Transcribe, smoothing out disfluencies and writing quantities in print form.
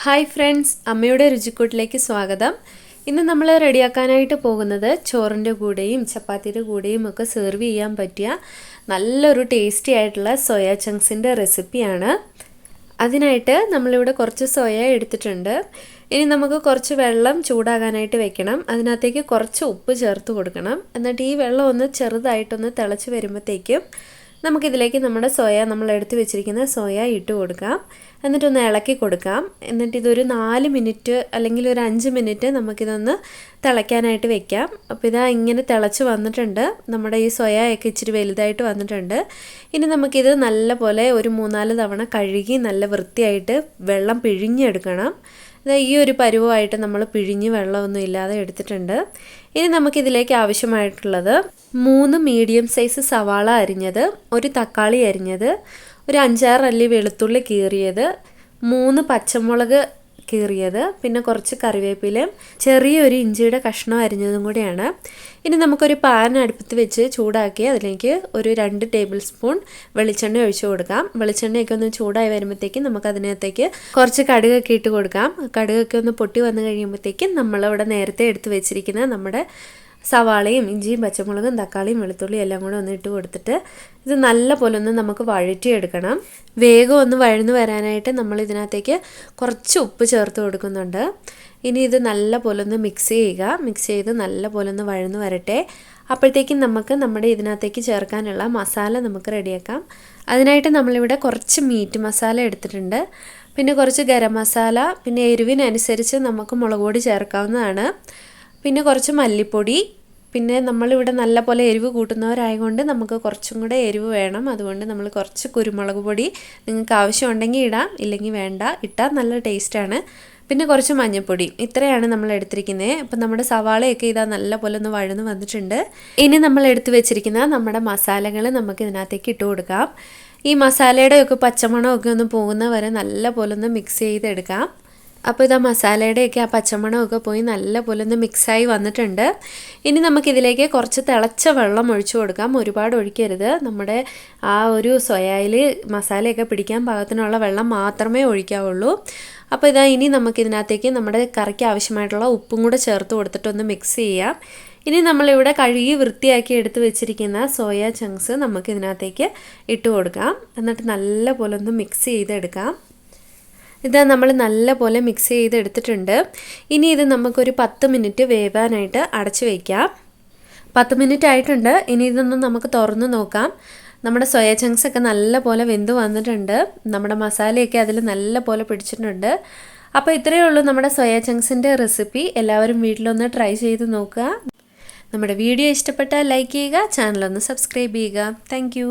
Hi friends, അമ്മയുടെ രുചിക്കൂട്ടിലേക്ക് സ്വാഗതം. ഇന്ന് നമ്മൾ റെഡിയാക്കാനായിട്ട് പോകുന്നത് ചോറിൻ്റെ കൂടെയും ചപ്പാത്തിയുടെ കൂടെയും ഒക്കെ സെർവ് ചെയ്യാൻ പറ്റിയ നല്ലൊരു ടേസ്റ്റി ആയിട്ടുള്ള സോയ ചങ്ക്സിൻ്റെ റെസിപ്പിയാണ്. അതിനായിട്ട് നമ്മളിവിടെ കുറച്ച് സോയ എടുത്തിട്ടുണ്ട്. ഇനി നമുക്ക് കുറച്ച് വെള്ളം ചൂടാകാനായിട്ട് വെക്കണം. അതിനകത്തേക്ക് കുറച്ച് ഉപ്പ് ചേർത്ത് കൊടുക്കണം. എന്നിട്ട് ഈ വെള്ളം ഒന്ന് ചെറുതായിട്ടൊന്ന് തിളച്ച് വരുമ്പോഴത്തേക്കും നമുക്കിതിലേക്ക് നമ്മുടെ നമ്മൾ എടുത്ത് വെച്ചിരിക്കുന്ന സോയ ഇട്ട് കൊടുക്കാം. എന്നിട്ടൊന്ന് ഇളക്കി കൊടുക്കാം. എന്നിട്ട് ഇതൊരു 4 മിനിറ്റ് അല്ലെങ്കിൽ ഒരു 5 മിനിറ്റ് നമുക്കിതൊന്ന് തിളയ്ക്കാനായിട്ട് വെക്കാം. അപ്പോൾ ഇതാ ഇങ്ങനെ തിളച്ച് വന്നിട്ടുണ്ട്. നമ്മുടെ ഈ സോയയൊക്കെ ഇച്ചിരി വലുതായിട്ട് വന്നിട്ടുണ്ട്. ഇനി നമുക്കിത് നല്ല പോലെ ഒരു 3-4 തവണ കഴുകി നല്ല വൃത്തിയായിട്ട് വെള്ളം പിഴിഞ്ഞെടുക്കണം. ഈ ഒരു പരുവമായിട്ട് നമ്മൾ പിഴിഞ്ഞ് വെള്ളമൊന്നും ഇല്ലാതെ എടുത്തിട്ടുണ്ട്. ഇനി നമുക്കിതിലേക്ക് ആവശ്യമായിട്ടുള്ളത് 3 മീഡിയം സൈസ് സവാള അരിഞ്ഞത്, ഒരു തക്കാളി അരിഞ്ഞത്, ഒരു 5-6 അല്ലി വെളുത്തുള്ളി കീറിയത്, 3 പച്ചമുളക് കീറിയത്, പിന്നെ കുറച്ച് കറിവേപ്പിലയും ചെറിയൊരു ഇഞ്ചിയുടെ കഷ്ണം അരിഞ്ഞതും കൂടിയാണ്. ഇനി നമുക്കൊരു പാൻ അടുപ്പത്ത് വെച്ച് ചൂടാക്കി അതിലേക്ക് ഒരു 2 ടേബിൾ സ്പൂൺ വെളിച്ചെണ്ണ ഒഴിച്ചു കൊടുക്കാം. വെളിച്ചെണ്ണയൊക്കെ ഒന്ന് ചൂടായി വരുമ്പോഴത്തേക്കും നമുക്കതിനകത്തേക്ക് കുറച്ച് കടുകൊക്കെ ഇട്ട് കൊടുക്കാം. കടുകൊക്കെ ഒന്ന് പൊട്ടി വന്നു കഴിയുമ്പോഴത്തേക്കും നമ്മളിവിടെ നേരത്തെ എടുത്ത് വെച്ചിരിക്കുന്ന നമ്മുടെ സവാളയും ഇഞ്ചിയും പച്ചമുളകും തക്കാളിയും വെളുത്തുള്ളിയും എല്ലാം കൂടെ ഒന്ന് ഇട്ട് കൊടുത്തിട്ട് ഇത് നല്ല പോലെ ഒന്ന് നമുക്ക് വഴറ്റിയെടുക്കണം. വേഗം ഒന്ന് വഴന്നു വരാനായിട്ട് നമ്മൾ ഇതിനകത്തേക്ക് കുറച്ച് ഉപ്പ് ചേർത്ത് കൊടുക്കുന്നുണ്ട്. ഇനി ഇത് നല്ല പോലെ ഒന്ന് മിക്സ് ചെയ്യുക. മിക്സ് ചെയ്ത് നല്ല പോലെ ഒന്ന് വഴന്നു വരട്ടെ. അപ്പോഴത്തേക്കും നമുക്ക് നമ്മുടെ ഇതിനകത്തേക്ക് ചേർക്കാനുള്ള മസാല നമുക്ക് റെഡിയാക്കാം. അതിനായിട്ട് നമ്മളിവിടെ കുറച്ച് മീറ്റ് മസാല എടുത്തിട്ടുണ്ട്. പിന്നെ കുറച്ച് ഗരം മസാല, പിന്നെ എരിവിനനുസരിച്ച് നമുക്ക് മുളക് പൊടി ചേർക്കാവുന്നതാണ്. പിന്നെ കുറച്ച് മല്ലിപ്പൊടി, പിന്നെ നമ്മളിവിടെ നല്ല പോലെ എരിവ് കൂട്ടുന്നവരായതുകൊണ്ട് നമുക്ക് കുറച്ചും കൂടെ എരിവ് വേണം. അതുകൊണ്ട് നമ്മൾ കുറച്ച് കുരുമുളക് പൊടി നിങ്ങൾക്ക് ആവശ്യമുണ്ടെങ്കിൽ ഇടാം, ഇല്ലെങ്കിൽ വേണ്ട. ഇട്ടാൽ നല്ല ടേസ്റ്റാണ്. പിന്നെ കുറച്ച് മഞ്ഞൾപ്പൊടി. ഇത്രയാണ് നമ്മൾ എടുത്തിരിക്കുന്നത്. അപ്പം നമ്മുടെ സവാളയൊക്കെ ഇതാ നല്ല പോലെ ഒന്ന് വഴന്ന് വന്നിട്ടുണ്ട്. ഇനി നമ്മൾ എടുത്ത് വെച്ചിരിക്കുന്ന നമ്മുടെ മസാലകൾ നമുക്ക് ഇതിനകത്തേക്ക് ഇട്ട് കൊടുക്കാം. ഈ മസാലയുടെയൊക്കെ പച്ചമണമൊക്കെ ഒന്ന് പോകുന്ന വരെ നല്ല പോലെ ഒന്ന് മിക്സ് ചെയ്തെടുക്കാം. അപ്പോൾ ഇതാ മസാലയുടെയൊക്കെ ആ പച്ചമണമൊക്കെ പോയി നല്ല പോലെ ഒന്ന് മിക്സായി വന്നിട്ടുണ്ട്. ഇനി നമുക്കിതിലേക്ക് കുറച്ച് തിളച്ച വെള്ളം ഒഴിച്ചു കൊടുക്കാം. ഒരുപാട് ഒഴിക്കരുത്. നമ്മുടെ ആ ഒരു സോയയിൽ മസാലയൊക്കെ പിടിക്കാൻ പാകത്തിനുള്ള വെള്ളം മാത്രമേ ഒഴിക്കാവുള്ളൂ. അപ്പോൾ ഇതാ ഇനി നമുക്കിതിനകത്തേക്ക് നമ്മുടെ കറിക്ക് ആവശ്യമായിട്ടുള്ള ഉപ്പും കൂടെ ചേർത്ത് കൊടുത്തിട്ടൊന്ന് മിക്സ് ചെയ്യാം. ഇനി നമ്മളിവിടെ കഴുകി വൃത്തിയാക്കി എടുത്ത് വെച്ചിരിക്കുന്ന സോയ ചങ്ക്സ് നമുക്കിതിനകത്തേക്ക് ഇട്ട് കൊടുക്കാം. എന്നിട്ട് നല്ല പോലെ ഒന്ന് മിക്സ് ചെയ്തെടുക്കാം. ഇത് നമ്മൾ നല്ല പോലെ മിക്സ് ചെയ്തെടുത്തിട്ടുണ്ട്. ഇനി ഇത് നമുക്കൊരു 10 മിനിറ്റ് വേവാനായിട്ട് അടച്ചു വയ്ക്കാം. 10 മിനിറ്റ് ആയിട്ടുണ്ട്. ഇനി ഇതൊന്ന് നമുക്ക് തുറന്ന് നോക്കാം. നമ്മുടെ സോയ ചങ്ക്സ് ഒക്കെ നല്ല പോലെ വെന്ത് വന്നിട്ടുണ്ട്. നമ്മുടെ മസാലയൊക്കെ അതിൽ നല്ല പോലെ പിടിച്ചിട്ടുണ്ട്. അപ്പോൾ ഇത്രയേ ഉള്ളൂ നമ്മുടെ സോയ ചങ്ക്സിൻ്റെ റെസിപ്പി. എല്ലാവരും വീട്ടിലൊന്ന് ട്രൈ ചെയ്ത് നോക്കുക. നമ്മുടെ വീഡിയോ ഇഷ്ടപ്പെട്ടാൽ ലൈക്ക് ചെയ്യുക, ചാനലൊന്ന് സബ്സ്ക്രൈബ് ചെയ്യുക. താങ്ക്